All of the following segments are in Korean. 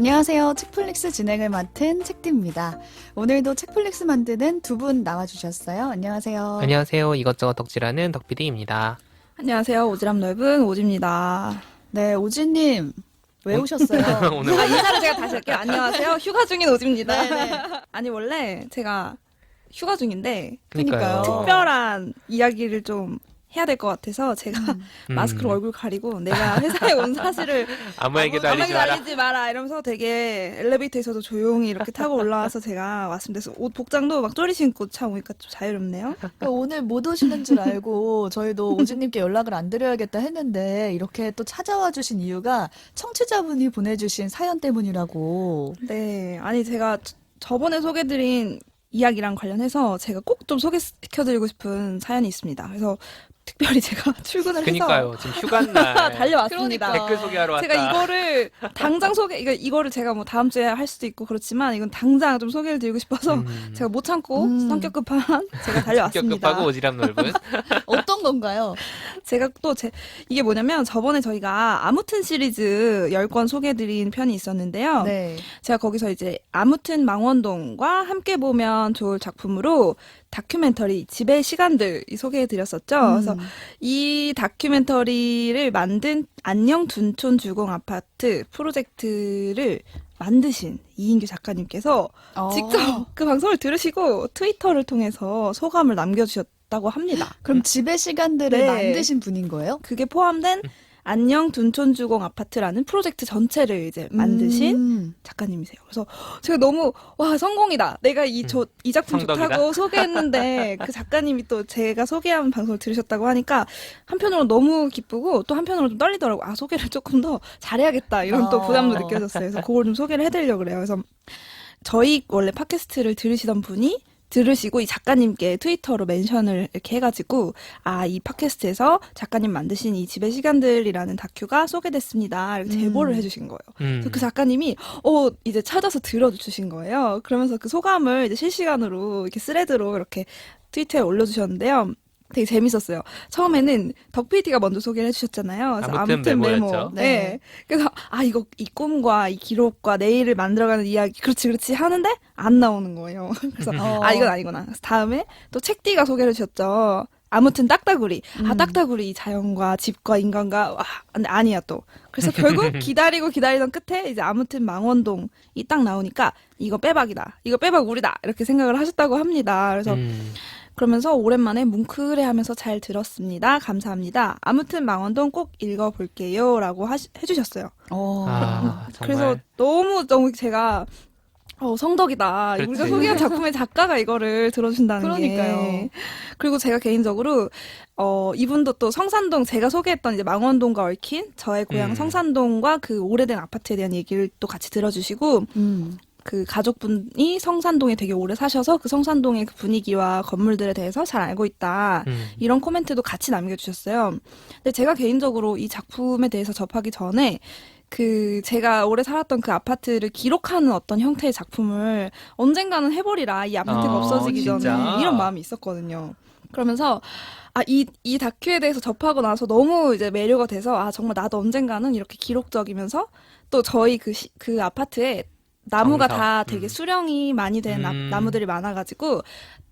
안녕하세요. 책플릭스 진행을 맡은 책디입니다. 오늘도 책플릭스 만드는 두 분 나와주셨어요. 안녕하세요. 안녕하세요. 이것저것 덕질하는 덕PD입니다. 안녕하세요. 오지랖 넓은 오지입니다. 네, 오지님 왜 오셨어요? 오늘 인사를 제가 다시 할게요. 안녕하세요. 휴가 중인 오지입니다. 네네. 아니 원래 제가 휴가 중인데 그러니까요. 특별한 이야기를 좀 해야 될 것 같아서 제가 마스크로 얼굴 가리고 내가 회사에 온 사실을 아무에게도 알리지 마라. 알리지 마라 이러면서 되게 엘리베이터에서도 조용히 이렇게 타고 올라와서 제가 왔습니다. 그래서 옷 복장도 막 쪼리 신고 참 오니까 좀 자유롭네요. 오늘 못 오시는 줄 알고 저희도 오지님께 연락을 안 드려야겠다 했는데 이렇게 또 찾아와 주신 이유가 청취자분이 보내주신 사연 때문이라고. 네, 아니 제가 저번에 소개드린 이야기랑 관련해서 제가 꼭 좀 소개시켜드리고 싶은 사연이 있습니다. 그래서 특별히 제가 출근을 해서 그니까요. 지금 휴가날 달려왔습니다. 그러니까. 댓글 소개하러 왔다. 제가 이거를 당장 이거를 제가 뭐 다음 주에 할 수도 있고 그렇지만 이건 당장 좀 소개를 드리고 싶어서 제가 못 참고 성격 급한 제가 달려왔습니다. 급하고 오지랖 넓은. 어떤 건가요? 제가 또 이게 뭐냐면 저번에 저희가 아무튼 시리즈 10권 소개해드린 편이 있었는데요. 네. 제가 거기서 이제 아무튼 망원동과 함께 보면 좋을 작품으로 다큐멘터리 집의 시간들 소개해드렸었죠. 그래서 이 다큐멘터리를 만든 안녕 둔촌 주공 아파트 프로젝트를 만드신 이인규 작가님께서 직접 그 방송을 들으시고 트위터를 통해서 소감을 남겨주셨다고 합니다. 그럼 집의 시간들을 네. 만드신 분인 거예요? 그게 포함된 안녕 둔촌 주공 아파트라는 프로젝트 전체를 이제 만드신 작가님이세요. 그래서 제가 너무 와 성공이다. 내가 이 작품 성덕이다. 좋다고 소개했는데 그 작가님이 또 제가 소개한 방송을 들으셨다고 하니까 한편으로 너무 기쁘고 또 한편으로 좀 떨리더라고요. 아 소개를 조금 더 잘해야겠다 이런 또 부담도 느껴졌어요. 그래서 그걸 좀 소개를 해드리려고 그래요. 그래서 저희 원래 팟캐스트를 들으시던 분이 들으시고 이 작가님께 트위터로 멘션을 이렇게 해가지고 이 팟캐스트에서 작가님 만드신 이 집의 시간들이라는 다큐가 소개됐습니다. 이렇게 제보를 해주신 거예요. 그래서 그 작가님이 이제 찾아서 들어주신 거예요. 그러면서 그 소감을 이제 실시간으로 이렇게 스레드로 이렇게 트위터에 올려주셨는데요. 되게 재밌었어요. 처음에는 덕PD가 먼저 소개를 해주셨잖아요. 그래서 아무튼 메모였죠. 네. 그래서 이거 이 꿈과 이 기록과 내일을 만들어가는 이야기 그렇지 하는데 안 나오는 거예요. 그래서 이건 아니구나. 그래서 다음에 또 책디가 소개를 해주셨죠. 아무튼 딱따구리. 딱따구리 이 자연과 집과 인간과 근데 아니야 또. 그래서 결국 기다리던 끝에 이제 아무튼 망원동이 딱 나오니까 이거 빼박이다. 이거 빼박 우리다. 이렇게 생각을 하셨다고 합니다. 그래서 그러면서 오랜만에 뭉클해하면서 잘 들었습니다. 감사합니다. 아무튼 망원동 꼭 읽어볼게요. 라고 해주셨어요. 정말. 그래서 너무 제가 성덕이다. 그렇지. 우리가 소개한 작품의 작가가 이거를 들어준다는 그러니까요. 게. 그리고 제가 개인적으로 이분도 또 성산동 제가 소개했던 이제 망원동과 얽힌 저의 고향 성산동과 그 오래된 아파트에 대한 얘기를 또 같이 들어주시고 그 가족분이 성산동에 되게 오래 사셔서 그 성산동의 그 분위기와 건물들에 대해서 잘 알고 있다. 이런 코멘트도 같이 남겨주셨어요. 근데 제가 개인적으로 이 작품에 대해서 접하기 전에 제가 오래 살았던 그 아파트를 기록하는 어떤 형태의 작품을 언젠가는 해버리라. 이 아파트가 없어지기 진짜? 전에. 이런 마음이 있었거든요. 그러면서 이 다큐에 대해서 접하고 나서 너무 이제 매료가 돼서 정말 나도 언젠가는 이렇게 기록적이면서 또 저희 그 아파트에 나무가 정성. 다 되게 수령이 많이 된 나무들이 많아가지고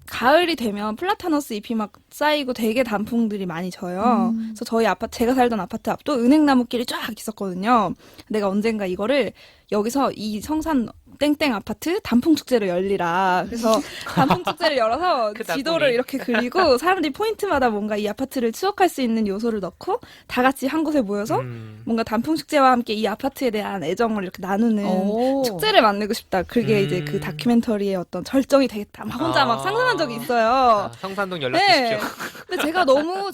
가을이 되면 플라타너스 잎이 막 쌓이고 되게 단풍들이 많이 져요. 그래서 저희 아파트 제가 살던 아파트 앞도 은행나무길이 쫙 있었거든요. 내가 언젠가 이거를 여기서 이 성산 땡땡 아파트 단풍 축제를 열리라. 그래서 단풍 축제를 열어서 그 지도를 단풍이. 이렇게 그리고 사람들이 포인트마다 뭔가 이 아파트를 추억할 수 있는 요소를 넣고 다 같이 한 곳에 모여서 뭔가 단풍 축제와 함께 이 아파트에 대한 애정을 이렇게 나누는 축제를 만들고 싶다. 그게 이제 그 다큐멘터리의 어떤 절정이 되겠다. 막 혼자 막 상상한 적이 있어요. 성산동 연락 주십시오. 근데 제가 너무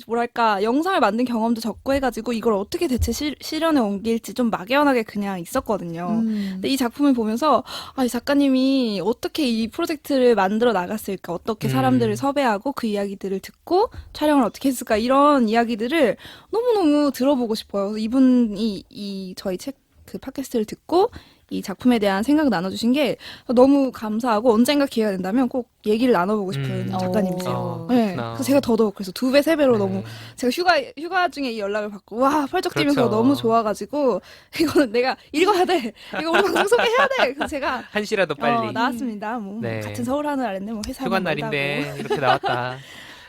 뭐랄까 영상을 만든 경험도 적고 해가지고 이걸 어떻게 대체 실현에 옮길지 좀 막연하게 그냥 있었거든요. 근데 이 작품을 보면서 이 작가님이 어떻게 이 프로젝트를 만들어 나갔을까, 어떻게 사람들을 섭외하고 그 이야기들을 듣고 촬영을 어떻게 했을까, 이런 이야기들을 너무너무 들어보고 싶어요. 그래서 이분이 저희 책 그 팟캐스트를 듣고 이 작품에 대한 생각을 나눠주신 게 너무 감사하고 언젠가 기회가 된다면 꼭 얘기를 나눠보고 싶은 작가님이세요. 네. 그렇구나. 그래서 제가 더더욱 그래서 2배, 3배로 네. 너무 제가 휴가 중에 이 연락을 받고 와 펄쩍 뛰면서 그렇죠. 너무 좋아가지고 이거는 내가 읽어야 돼. 이거 우리 방송 소개해야 돼. 그래서 제가 한시라도 빨리. 나왔습니다. 뭐 네. 같은 서울 하늘 아랬네. 뭐 회사 휴가 날인데 이렇게 나왔다.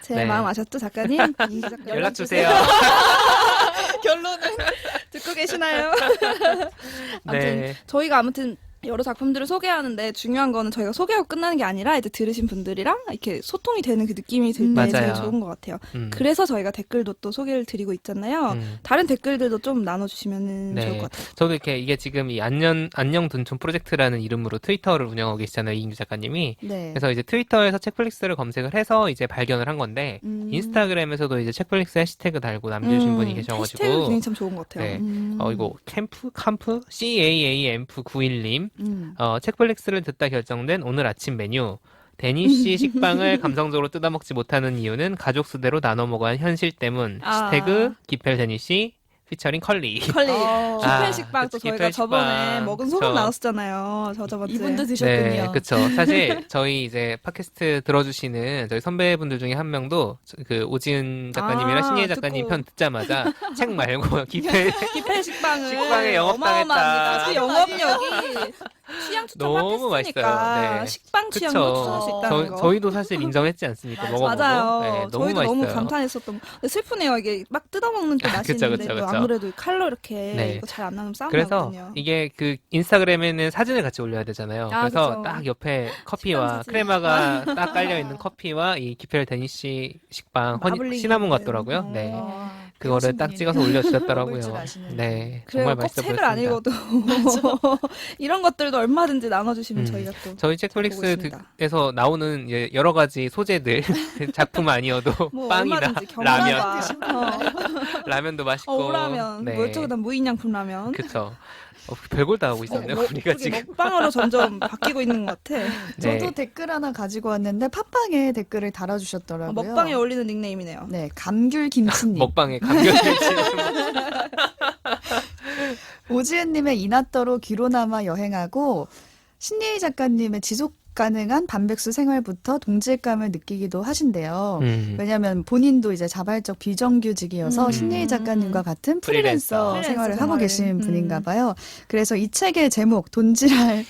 제 네. 마음 아셨죠, 작가님? 이인기 작가님. 연락 주세요. 결론은 듣고 계시나요? 아무튼 네. 저희가 아무튼 여러 작품들을 소개하는데 중요한 거는 저희가 소개하고 끝나는 게 아니라 이제 들으신 분들이랑 이렇게 소통이 되는 그 느낌이 들 때 맞아요. 제일 좋은 것 같아요. 그래서 저희가 댓글도 또 소개를 드리고 있잖아요. 다른 댓글들도 좀 나눠주시면 네. 좋을 것 같아요. 저도 이게 지금 이 안녕 둔촌 프로젝트라는 이름으로 트위터를 운영하고 계시잖아요, 이인규 작가님이. 네. 그래서 이제 트위터에서 책플릭스를 검색을 해서 이제 발견을 한 건데 인스타그램에서도 이제 책플릭스 해시태그 달고 남겨주신 분이 해시태그 계셔가지고 굉장히 참 좋은 것 같아요. 네. 이거 캠프 CAAMP 91님 책플릭스를 듣다 결정된 오늘 아침 메뉴 데니쉬 식빵을 감성적으로 뜯어먹지 못하는 이유는 가족 수대로 나눠 먹어야 하는 현실 때문. 해시태그 기펠 데니쉬 피처링 컬리. 컬리 기펠 식빵 또 그치, 저희가 기펠 저번에 식빵. 먹은 그쵸. 소감 나눴었잖아요. 저번 주에. 이분도 드셨군요. 네, 그쵸. 사실 저희 이제 팟캐스트 들어주시는 저희 선배분들 중에 한 명도 그 오지은 작가님이랑 신예 작가님 듣고. 편 듣자마자 책 말고 기펠 기펠 식빵을 식빵에 영업당했다. 어마어마합니다. 그 영업력이 취향 추천 너무 팟캐스트니까 맛있어요. 네. 식빵 취향도 그쵸. 추천할 수 있다는 거. 저희도 사실 인정했지 않습니까? 먹어보고. 맞아요. 네, 너무 저희도 맛있어요. 너무 감탄했었던. 근데 슬프네요. 이게 막 뜯어먹는 또 맛이 그쵸, 있는데 그쵸, 또 그쵸. 아무래도 칼로 이렇게 네. 이거 잘 안 나누면 싸움 그래서 나거든요. 이게 그 인스타그램에는 사진을 같이 올려야 되잖아요. 아, 그래서 그쵸. 딱 옆에 식빵 커피와 사진. 크레마가 딱 깔려 있는 커피와 이 기펠 데니쉬 식빵 마블링 시나몬 같은. 같더라고요. 네. 와, 그거를 배우신 딱 분이네. 찍어서 먹을 줄 올려주셨더라고요. 아시는 네, 그래요. 정말 꼭 맛있어 책을 안 보였습니다. 읽어도 이런 것들도 얼마든지 나눠주시면 저희가 또 저희 잘 보고 있습니다. 책플릭스에서 나오는 이제 여러 가지 소재들 작품 아니어도 뭐 빵이나 얼마든지 라면, 경험과 라면도 맛있고 오라면 네. 뭐 저기다 무인양품 라면. 그쵸. 별걸 다 하고 있었네요. 우리가 그게 지금. 먹방으로 점점 바뀌고 있는 것 같아. 네. 저도 댓글 하나 가지고 왔는데 팟빵에 댓글을 달아주셨더라고요. 먹방에 어울리는 닉네임이네요. 네, 감귤 김치님. 먹방에 감격했지. 오지은님의 이나떠로 귀로나마 여행하고 신예희 작가님의 지속 가능한 반백수 생활부터 동질감을 느끼기도 하신대요. 왜냐하면 본인도 이제 자발적 비정규직이어서 신예희 작가님과 같은 프리랜서 프리랜서 생활을 하고 생활을. 계신 분인가 봐요. 그래서 이 책의 제목 돈지랄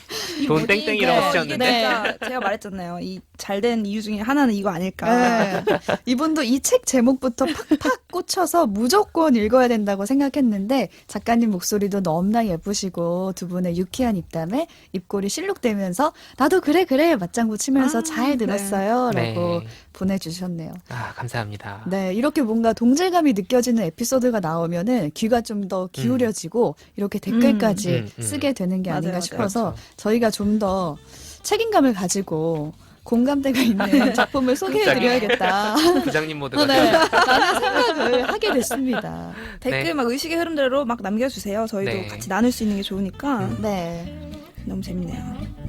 돈 땡땡이라고 네, 쓰셨는데. 이게 제가 말했잖아요. 이 잘된 이유 중에 하나는 이거 아닐까. 네. 이분도 이 책 제목부터 팍팍 꽂혀서 무조건 읽어야 된다고 생각했는데 작가님 목소리도 너무나 예쁘시고 두 분의 유쾌한 입담에 입꼬리 실룩대면서 나도 그래 맞장구 치면서 잘 들었어요 네. 라고 네. 보내주셨네요. 아, 감사합니다. 네, 이렇게 뭔가 동질감이 느껴지는 에피소드가 나오면은 귀가 좀 더 기울여지고 이렇게 댓글까지 쓰게 되는 게 맞아요, 아닌가 맞아요. 싶어서 그렇죠. 저희가 좀 더 책임감을 가지고 공감대가 있는 작품을 소개해드려야겠다. 부장님 모드가 네, 라는 생각을 하게 됐습니다. 댓글 네. 막 의식의 흐름대로 막 남겨주세요. 저희도 네. 같이 나눌 수 있는 게 좋으니까 네. 너무 재밌네요.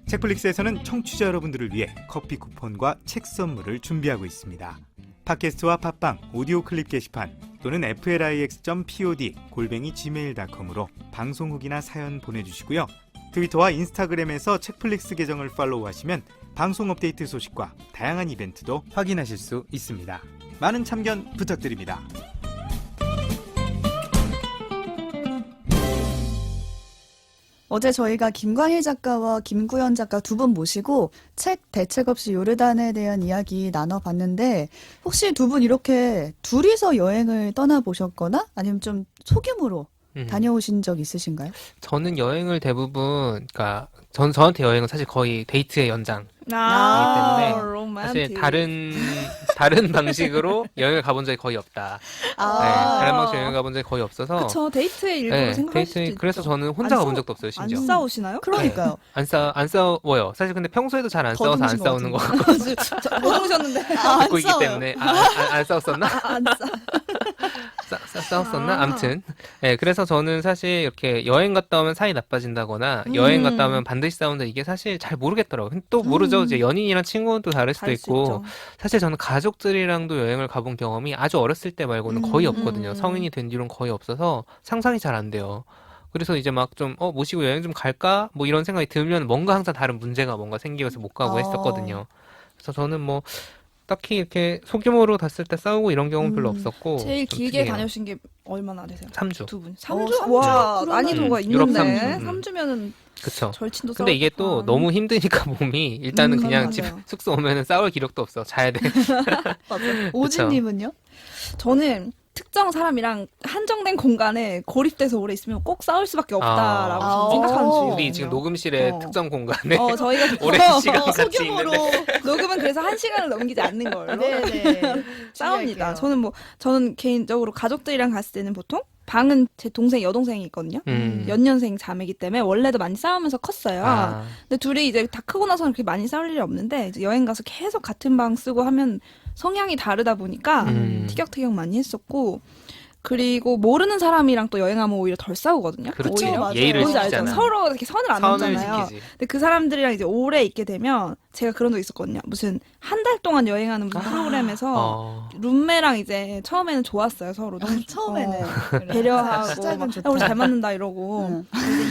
책플릭스에서는 청취자 여러분들을 위해 커피 쿠폰과 책 선물을 준비하고 있습니다. 팟캐스트와 팟빵, 오디오 클립 게시판 또는 flix.pod@gmail.com으로 방송 후기나 사연 보내주시고요. 트위터와 인스타그램에서 책플릭스 계정을 팔로우하시면 방송 업데이트 소식과 다양한 이벤트도 확인하실 수 있습니다. 많은 참견 부탁드립니다. 어제 저희가 김광일 작가와 김구현 작가 두 분 모시고 책 대책 없이 요르단에 대한 이야기 나눠봤는데 혹시 두 분 이렇게 둘이서 여행을 떠나보셨거나 아니면 좀 소규모로 다녀오신 적 있으신가요? 저는 여행을 대부분, 그러니까 저한테 여행은 사실 거의 데이트의 연장. 아, 사실 다른 방식으로 여행을 가본 적이 거의 없다. 아. 네, 다른 방식으로 여행을 가본 적이 거의 없어서. 그쵸. 데이트의 일부로 네, 생각할 수도 데이트 있죠. 그래서 저는 혼자 안 가본 싸워- 적도 없어요, 심지어. 안 싸우시나요? 그러니까요. 안 싸워요. 사실 근데 평소에도 잘 안 싸워서 안 더듬으신 것 싸우는 거 같은데. 같고 못 오셨는데. 안 듣고 있기 싸워요. 때문에 안 싸웠었나? 안 싸. 싸웠었나? 아. 아무튼. 네, 그래서 저는 사실 이렇게 여행 갔다 오면 사이 나빠진다거나 여행 갔다 오면 반드시 싸운다 이게 사실 잘 모르겠더라고요. 또 모르죠. 이제 연인이랑 친구는 또 다를 수도 다를 수 있고 있죠. 사실 저는 가족 가족들이랑도 여행을 가본 경험이 아주 어렸을 때 말고는 거의 없거든요. 음. 성인이 된 뒤로는 거의 없어서 상상이 잘 안 돼요. 그래서 이제 막 좀, 모시고 여행 좀 갈까? 뭐 이런 생각이 들면 뭔가 항상 다른 문제가 뭔가 생기면서 못 가고 했었거든요. 그래서 저는 뭐, 딱히 이렇게 소규모로 갔을 때 싸우고 이런 경우는 별로 없었고. 제일 좀 길게 특이해요. 다녀오신 게 얼마나 되세요? 3주. 두 분. 3주? 3주? 와, 그러면- 난이도가 유럽 있는데. 삼주. 3주면은 그쵸. 절친도 근데 이게 또 싸우고. 너무 힘드니까 몸이 일단은 그냥 맞아요. 집 숙소 오면은 싸울 기력도 없어. 자야 돼. 오진님은요? 저는 특정 사람이랑 한정된 공간에 고립돼서 오래 있으면 꼭 싸울 수밖에 없다라고 아. 저는 생각하는 어. 주의거든요. 우리 지금 녹음실에 어. 특정 공간에 저희가 오랜 시간 같이 소규모로. 있는데. 녹음은 그래서 1시간을 넘기지 않는 걸로 네네. 싸웁니다. 주의할게요. 저는 개인적으로 가족들이랑 갔을 때는 보통 방은 제 동생 여동생이 있거든요. 연년생 자매이기 때문에 원래도 많이 싸우면서 컸어요. 아, 근데 둘이 이제 다 크고 나서는 그렇게 많이 싸울 일이 없는데 이제 여행 가서 계속 같은 방 쓰고 하면 성향이 다르다 보니까 티격태격 많이 했었고 그리고 모르는 사람이랑 또 여행하면 오히려 덜 싸우거든요. 그렇죠. 오히려. 맞아요. 예의를 뭔지 알죠? 지키잖아. 서로 이렇게 선을 안 선을 넘잖아요. 지키지. 근데 그 사람들이랑 이제 오래 있게 되면 제가 그런 적 있었거든요. 무슨 한 달 동안 여행하는 무슨 프로그램에서 어, 룸메랑 이제 처음에는 좋았어요 서로 너무 처음에는. 배려하고 시작은 막, 좋다. 야, 우리 잘 맞는다 이러고 응.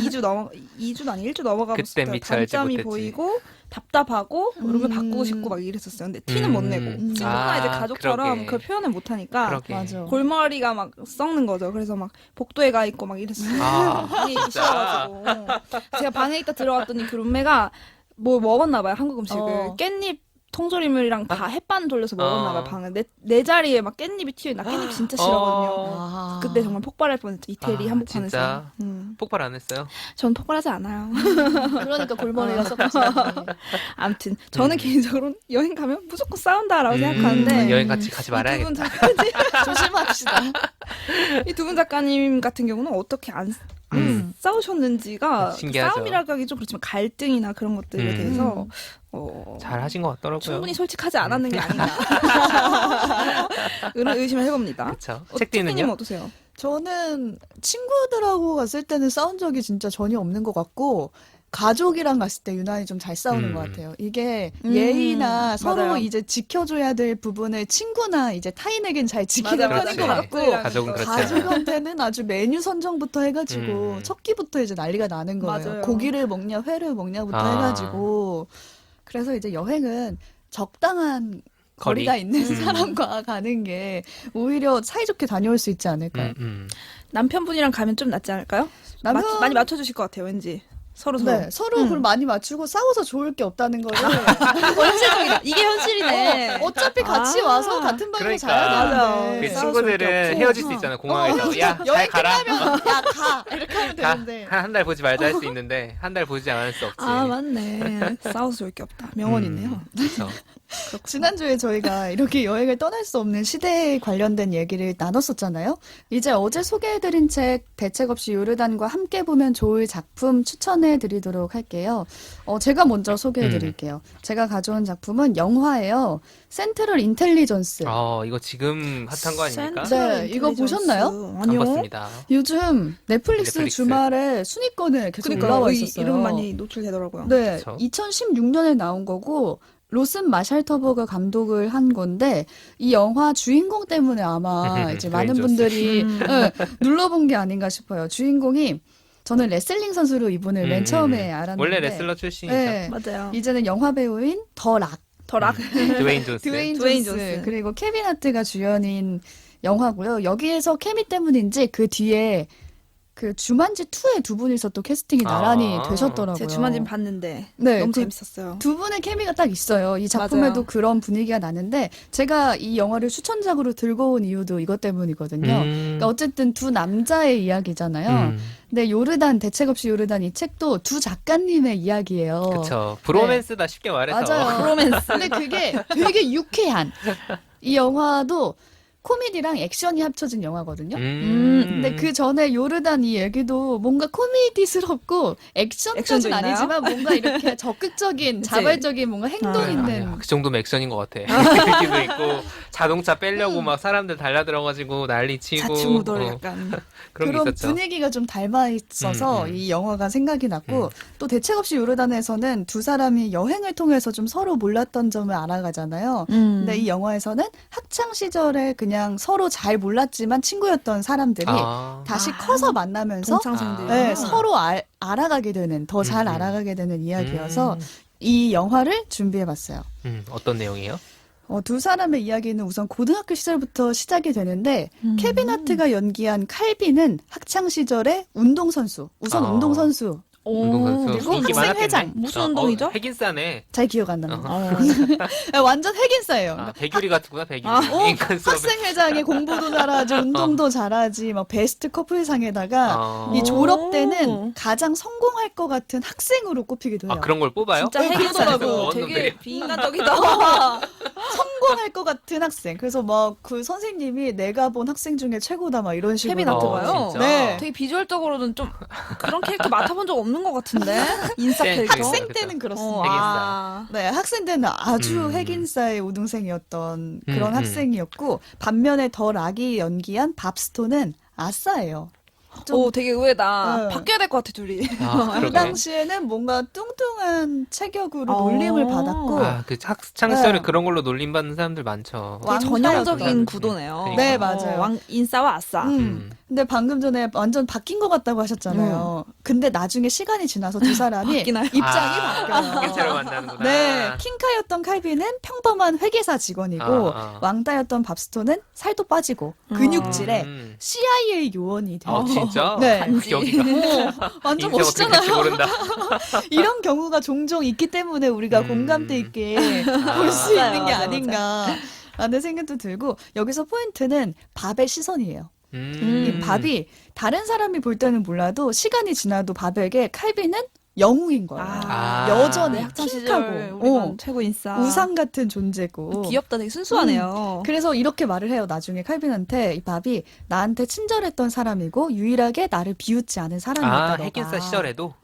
이제 2주도 아니 1주 넘어가면서 그때 미처 알지 단점이 못했지. 보이고 답답하고 룸을 바꾸고 싶고 막 이랬었어요. 근데 티는 못 내고 친구나 이제 가족처럼 그러게. 그걸 표현을 못 하니까 그러게. 맞아. 골머리가 막 썩는 거죠. 그래서 막 복도에 가 있고 막 이랬어요. 아, 방에 있기 진짜? 싫어가지고 제가 방에 있다 들어갔더니 그 룸메가 뭐 먹었나 봐요. 한국 음식을 깻잎 통조림이랑 다 햇반 돌려서 먹었나 봐요. 방에 내 자리에 막 깻잎이 튀어 나 깻잎 진짜 싫어하거든요. 아. 그때 정말 폭발할 뻔했죠. 이태리 아, 한복판에서. 진짜? 폭발 안 했어요? 전 폭발하지 않아요. 그러니까 골머리가 썩지. 아무튼 저는 개인적으로 여행 가면 무조건 싸운다라고 생각하는데 여행 같이 가지 말아야겠다. 조심합시다. 이 두 분 작가님 같은 경우는 어떻게 안 싸우셨는지가 신기하죠. 싸움이라고 하기 좀 그렇지만 갈등이나 그런 것들에 대해서 잘 하신 것 같더라고요. 충분히 솔직하지 않았는 게 아닌가 이런 의심을 해봅니다. 그렇죠. 책디님 책디는요? 어떠세요? 저는 친구들하고 갔을 때는 싸운 적이 진짜 전혀 없는 것 같고, 가족이랑 갔을 때 유난히 좀 잘 싸우는 것 같아요. 이게 예의나 서로 맞아요. 이제 지켜줘야 될 부분을 친구나 이제 타인에겐 잘 지키는 맞아요. 편인 것 그렇지. 같고, 가족은 그렇지. 가족한테는 아주 메뉴 선정부터 해가지고 음. 첫 끼부터 이제 난리가 나는 거예요. 맞아요. 고기를 먹냐 회를 먹냐부터 아. 해가지고. 그래서 이제 여행은 적당한 거리? 거리가 있는 사람과 가는 게 오히려 사이좋게 다녀올 수 있지 않을까요? 남편분이랑 가면 좀 낫지 않을까요? 남편- 많이 맞춰주실 것 같아요. 왠지 서로. 네, 서로 그걸 많이 맞추고 싸워서 좋을 게 없다는 거를 현실적이다. 이게 현실이네. 어차피 같이 아. 와서 같은 방에서 그러니까. 자야 맞아. 되는데 그 싸울 수밖에 친구들은 없고. 헤어질 수 있잖아, 공항에서. 야, 잘 여행 가라. 끝나면 야 가 이렇게 하면 되는데 한 달 보지 말자 할 수 있는데, 한 달 보지 않을 수 없지. 아 맞네. 싸워서 좋을 게 없다. 명언이네요. 그렇죠. 지난주에 저희가 이렇게 여행을 떠날 수 없는 시대에 관련된 얘기를 나눴었잖아요. 이제 어제 소개해드린 책 대책 없이 요르단과 함께 보면 좋을 작품 추천해드리도록 할게요. 제가 먼저 소개해드릴게요. 제가 가져온 작품은 영화예요. 센트럴 인텔리전스. 이거 지금 핫한 거 아닙니까? 네, 이거 보셨나요? 안 아니요. 봤습니다. 요즘 넷플릭스 넷플릭스. 주말에 순위권에 계속 그러니까 올라와 있었어요. 이름 많이 노출되더라고요. 네, 그쵸. 2016년에 나온 거고 로슨 마샬터버가 감독을 한 건데 이 영화 주인공 때문에 아마 이제 많은 드웨인 분들이 네, 눌러본 게 아닌가 싶어요. 주인공이 저는 레슬링 선수로 이분을 맨 처음에 알았는데 원래 레슬러 출신이죠. 네, 맞아요. 이제는 영화 배우인 더 락, 더락. 드웨인 존스. 드웨인 드웨인 존스, 존스. 그리고 케빈 하트가 주연인 영화고요. 여기에서 케미 때문인지 그 뒤에 그 주만지 2에 두 분이서 또 캐스팅이 나란히 아. 되셨더라고요. 제 주만진 봤는데 네, 너무 그 재밌었어요. 두 분의 케미가 딱 있어요. 이 작품에도 맞아요. 그런 분위기가 나는데 제가 이 영화를 추천작으로 들고 온 이유도 이것 때문이거든요. 그러니까 어쨌든 두 남자의 이야기잖아요. 근데 요르단 대책 없이 요르단 이 책도 두 작가님의 이야기예요. 그쵸. 브로맨스다 쉽게 말해서. 맞아요. 로맨스. 근데 그게 되게 유쾌한 이 영화도 코미디랑 액션이 합쳐진 영화거든요. 근데 그 전에 요르단 이 얘기도 뭔가 코미디스럽고 액션도 액션까지는 있나요? 아니지만 뭔가 이렇게 적극적인 자발적인 뭔가 행동 아, 있는 아니야. 그 정도면 액션인 것 같아. 얘기도 있고 자동차 빼려고 막 사람들 달려들어가지고 난리치고 자충우돌 약간. 그런 게 그런 있었죠. 분위기가 좀 닮아 있어서 이 영화가 생각이 났고 또 대책 없이 요르단에서는 두 사람이 여행을 통해서 좀 서로 몰랐던 점을 알아가잖아요. 근데 이 영화에서는 학창 시절에 그냥 서로 잘 몰랐지만 친구였던 사람들이 다시 커서 만나면서 동창생들. 네, 서로 알아가게 되는 더 잘 알아가게 되는 이야기여서 이 영화를 준비해봤어요. 어떤 내용이에요? 두 사람의 이야기는 우선 고등학교 시절부터 시작이 되는데 케빈 하트가 연기한 칼빈은 학창 시절에 운동선수, 우선 운동선수 운동선수 그리고 인기 학생 많았겠네. 회장. 무슨 운동이죠? 핵인싸네. 잘 기억 안 납니다. 완전 핵인싸예요. 배규리 같구나 배규리. 인간 수업에. 학생 회장이 공부도 잘하지, 운동도 잘하지, 막 베스트 커플상에다가 이 졸업 때는 가장 성공할 것 같은 학생으로 꼽히기도 해요. 그런 걸 뽑아요? 진짜 핵이더라고. 그러더라고. 되게 비인간적이다. 성공할 것 같은 학생. 그래서 막 그 선생님이 내가 본 학생 중에 최고다 막 이런 식으로. 케빈 하트가요? 진짜? 네. 되게 비주얼적으로는 좀 그런 캐릭터 맡아본 적 없는 것 같은데 인싸 네, 캐릭터. 학생 그쵸. 때는 그렇습니다. 아. 네, 학생 때는 아주 음. 핵인싸의 우등생이었던 그런 음. 학생이었고 반면에 더 락이 연기한 밥스톤은 아싸예요. 좀 오, 되게 의외다. 네. 바뀌어야 될 것 같아 둘이. 그 그러게. 당시에는 뭔가 뚱뚱한 체격으로 어. 놀림을 받았고 그 학창 시절에 네. 그런 걸로 놀림 받는 사람들 많죠. 되게 왕따였던. 전형적인 구도네요. 그러니까. 네, 맞아요. 인싸와 아싸. 근데 방금 전에 완전 바뀐 것 같다고 하셨잖아요. 근데 나중에 시간이 지나서 두 사람이 바뀌나요? 입장이 바뀌어요. 개체로 만나는구나. 네, 킹카였던 칼빈은 평범한 회계사 직원이고 왕따였던 밥스톤은 살도 빠지고 근육질에 CIA 요원이 돼요. 진짜? 네. 여기가 완전 인생 어떻게 될지 멋있잖아요. 모른다. 이런 경우가 종종 있기 때문에 우리가 공감대 있게 볼 수 맞아요, 있는 게 맞아요, 아닌가 라는 생각도 들고 여기서 포인트는 밥의 시선이에요. 이 밥이 다른 사람이 볼 때는 몰라도 시간이 지나도 밥에게 칼빈은 영웅인 거예요. 여전히 내 학창 킹하고 시절 우리가 최고 인싸. 우상 같은 존재고 귀엽다. 되게 순수하네요. 그래서 이렇게 말을 해요. 나중에 칼빈한테 이 밥이 나한테 친절했던 사람이고 유일하게 나를 비웃지 않은 사람이었다. 너가. 핵인싸 시절에도.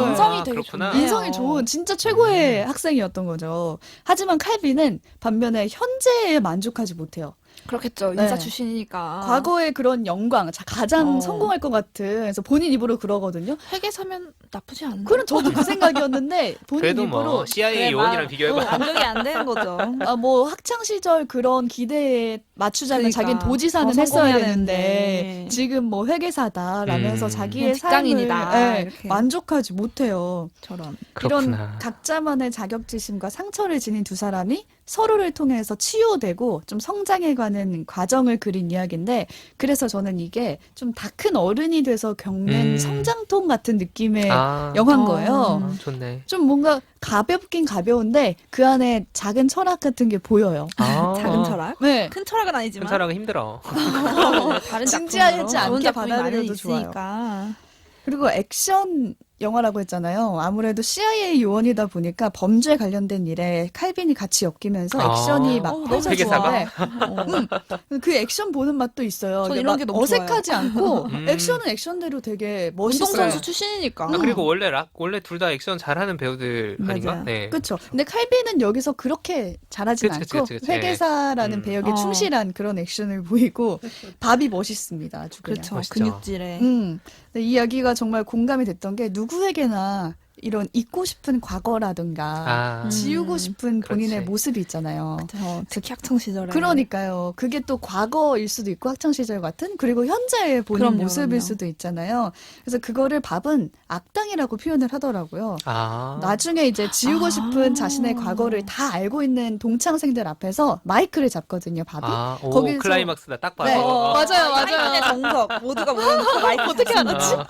인성이 되게 그렇구나. 좋네요. 인성이 좋은 진짜 최고의 학생이었던 거죠. 하지만 칼빈은 반면에 현재에 만족하지 못해요. 그렇겠죠. 인싸 네. 출신이니까. 과거의 그런 영광, 가장 어. 성공할 것 같은 그래서 본인 입으로 그러거든요. 회계 사면 나쁘지 않나? 그럼 저도 그 생각이었는데 본인 그래도 입으로 뭐 CIA 요원이랑 비교해봐. 만족이 안 되는 거죠. 뭐 학창 시절 그런 기대에 맞추자면 그러니까. 자기는 도지사는 더 했어야 성공해야 되는데 되는데. 지금 뭐 회계사다라면서 자기의 직장인이다, 삶을 이렇게. 만족하지 못해요. 저런. 그렇구나. 이런 각자만의 자격지심과 상처를 지닌 두 사람이 서로를 통해서 치유되고 좀 성장해가는 과정을 그린 이야기인데 그래서 저는 이게 좀 다 큰 어른이 돼서 겪는 성장통 같은 느낌의 영화인 거예요. 좋네. 좀 뭔가 가볍긴 가벼운데 그 안에 작은 철학 같은 게 보여요. 작은 철학? 네. 큰 철학은 큰 아니지만. 철학은 힘들어. 다른 진지하지 작품으로 않게 좋은 작품이 많이 받아들여도 좋아요. 있으니까. 그리고 액션 영화라고 했잖아요. 아무래도 CIA 요원이다 보니까 범죄에 관련된 일에 칼빈이 같이 엮이면서 액션이 막 너무 펼쳐지는데 좋아. 그 액션 보는 맛도 있어요. 전 이게 이런 막 게 너무 어색하지 않고 음. 액션은 액션대로 되게 멋있어요. 운동선수 출신이니까. 그리고 원래 둘 다 액션 잘하는 배우들 아닌가? 맞아요. 네. 그렇죠. 근데 칼빈은 여기서 그렇게 잘하진 그치, 않고 그치, 그치. 회계사라는 배역에 충실한 그런 액션을 보이고 밥이 멋있습니다. 아주 그냥. 그렇죠. 멋있죠. 근육질에. 근데 이 이야기가 정말 공감이 됐던 게 누구에게나 이런 잊고 싶은 과거라든가 지우고 싶은 본인의 그렇지. 모습이 있잖아요. 특히 학창 시절에. 그러니까요. 그게 또 과거일 수도 있고 학창시절 같은 그리고 현재의 본인 그럼요, 모습일 그럼요. 수도 있잖아요. 그래서 그거를 밥은 악당이라고 표현을 하더라고요. 나중에 이제 지우고 싶은 자신의 과거를 다 알고 있는 동창생들 앞에서 마이크를 잡거든요. 밥이. 거기서- 클라이막스다 딱 봐서. 네. 맞아요, 하이틴의 정석. 모두가 모여서 마이크 어떻게 알았지? 어.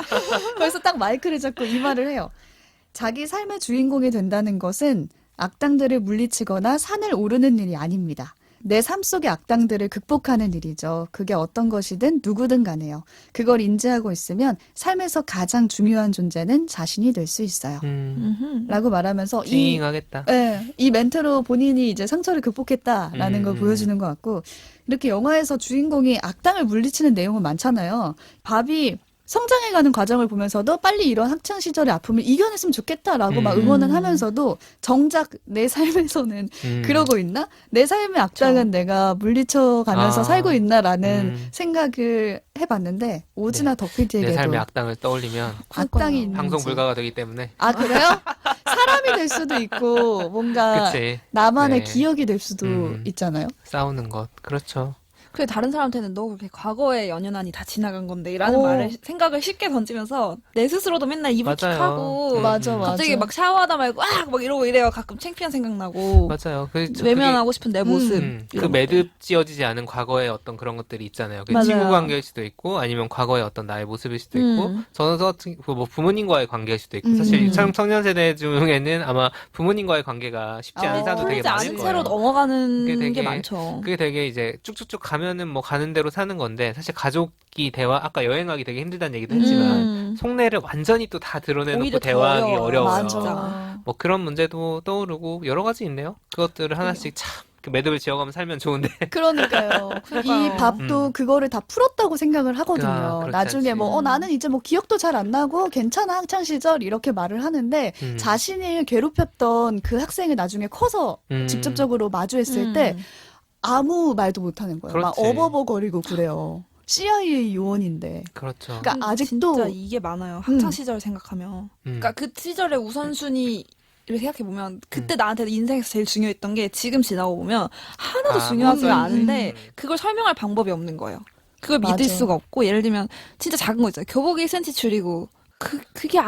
그래서 딱 마이크를 잡고 이 말을 해요. 자기 삶의 주인공이 된다는 것은 악당들을 물리치거나 산을 오르는 일이 아닙니다. 내 삶 속의 악당들을 극복하는 일이죠. 그게 어떤 것이든 누구든 간에요. 그걸 인지하고 있으면 삶에서 가장 중요한 존재는 자신이 될 수 있어요. 라고 말하면서 찡하겠다. 이 멘트로 본인이 이제 상처를 극복했다라는 걸 보여주는 것 같고 이렇게 영화에서 주인공이 악당을 물리치는 내용은 많잖아요. 밥이 성장해가는 과정을 보면서도 빨리 이런 학창 시절의 아픔을 이겨냈으면 좋겠다라고 막 응원을 하면서도 정작 내 삶에서는 그러고 있나? 내 삶의 악당은 내가 물리쳐가면서 아. 살고 있나라는 생각을 해봤는데 오즈나 내 덕피디에게도 삶의 악당을 떠올리면 악당이 있는지. 방송 불가가 되기 때문에. 아 그래요? 사람이 될 수도 있고 뭔가 그치. 나만의 네. 기억이 될 수도 있잖아요. 싸우는 것. 그렇죠. 그래 다른 사람한테는 너 그렇게 과거의 연연한이 다 지나간 건데 이라는 오. 말을 생각을 쉽게 던지면서 내 스스로도 맨날 맞아요. 이불킥하고 맞아. 갑자기 막 샤워하다 말고 막 이러고 이래요. 가끔 창피한 생각나고 맞아요. 외면하고 싶은 내 모습 그 이런 매듭 지어지지 않은 과거의 어떤 그런 것들이 있잖아요. 그 맞아요. 친구 관계일 수도 있고 아니면 과거의 어떤 나의 모습일 수도 있고 저는 뭐 부모님과의 관계일 수도 있고 사실 청년 세대 중에는 아마 부모님과의 관계가 쉽지 않은 사람도 되게 풀리지 많을 않은 거예요. 채로 넘어가는 그게 되게- 게 많죠. 그게 되게 이제 쭉쭉쭉 가면은 뭐 가는 대로 사는 건데 사실 가족이 아까 여행하기 되게 힘들다는 얘기도 했지만 속내를 완전히 또 다 드러내놓고 오히려 더 대화하기 어려워요. 어려워요. 맞아. 뭐 그런 문제도 떠오르고 여러 가지 있네요. 그것들을 하나씩 참 매듭을 지어가면 살면 좋은데. 그러니까요. 이 그러니까요. 밥도 그거를 다 풀었다고 생각을 하거든요. 그렇지 나중에 않지. 뭐 나는 이제 뭐 기억도 잘 안 나고 괜찮아 학창 시절 이렇게 말을 하는데 자신을 괴롭혔던 그 학생을 나중에 커서 직접적으로 마주했을 때 아무 말도 못 하는 거예요. 막 그렇지. 어버버거리고 그래요. CIA 요원인데. 그렇죠. 그러니까 아직도 진짜 이게 많아요. 학창 시절 생각하면. 그러니까 그 시절의 우선순위 를 생각해 보면 그때 나한테 인생에서 제일 중요했던 게 지금 지나고 보면 하나도 중요하지 않은데 그걸 설명할 방법이 없는 거예요. 그걸 믿을 맞아. 수가 없고 예를 들면 진짜 작은 거 있잖아요. 교복이 1cm 줄이고 그게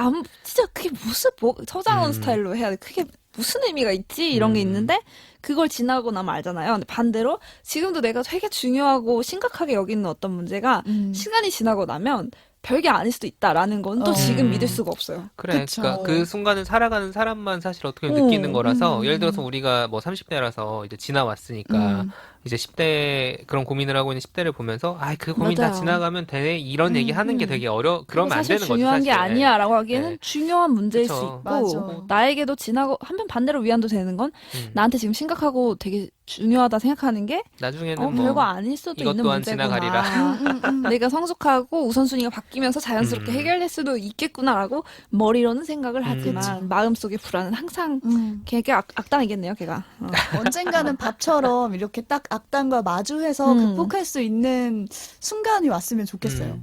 진짜 그게 무슨 서장훈 스타일로 해야 돼. 그게 무슨 의미가 있지? 이런 게 있는데 그걸 지나고 나면 알잖아요. 근데 반대로 지금도 내가 되게 중요하고 심각하게 여기는 어떤 문제가 시간이 지나고 나면 별게 아닐 수도 있다라는 건 또 지금 믿을 수가 없어요. 그래. 그쵸. 그러니까 그 순간을 살아가는 사람만 사실 어떻게 느끼는 거라서 예를 들어서 우리가 뭐 30대라서 이제 지나왔으니까 이제 10대 그런 고민을 하고 있는 10대를 보면서 그 고민 다 맞아요. 지나가면 되네 이런 얘기 하는 게 되게 그러면 안 사실 되는 거죠. 중요한 게 사실. 아니야라고 하기에는 네. 중요한 문제일 그쵸. 수 있고 맞아. 나에게도 지나고 한편 반대로 위안도 되는 건 나한테 지금 심각하고 되게 중요하다 생각하는 게 나중에는 뭐 별거 아닐 수도 이것 있는 또한 문제구나. 지나가리라. 내가 성숙하고 우선순위가 바뀌면서 자연스럽게 해결될 수도 있겠구나라고 머리로는 생각을 하지만 마음속의 불안은 항상 걔가 악당이겠네요, 걔가. 언젠가는 밥처럼 이렇게 딱 악당과 마주해서 극복할 수 있는 순간이 왔으면 좋겠어요.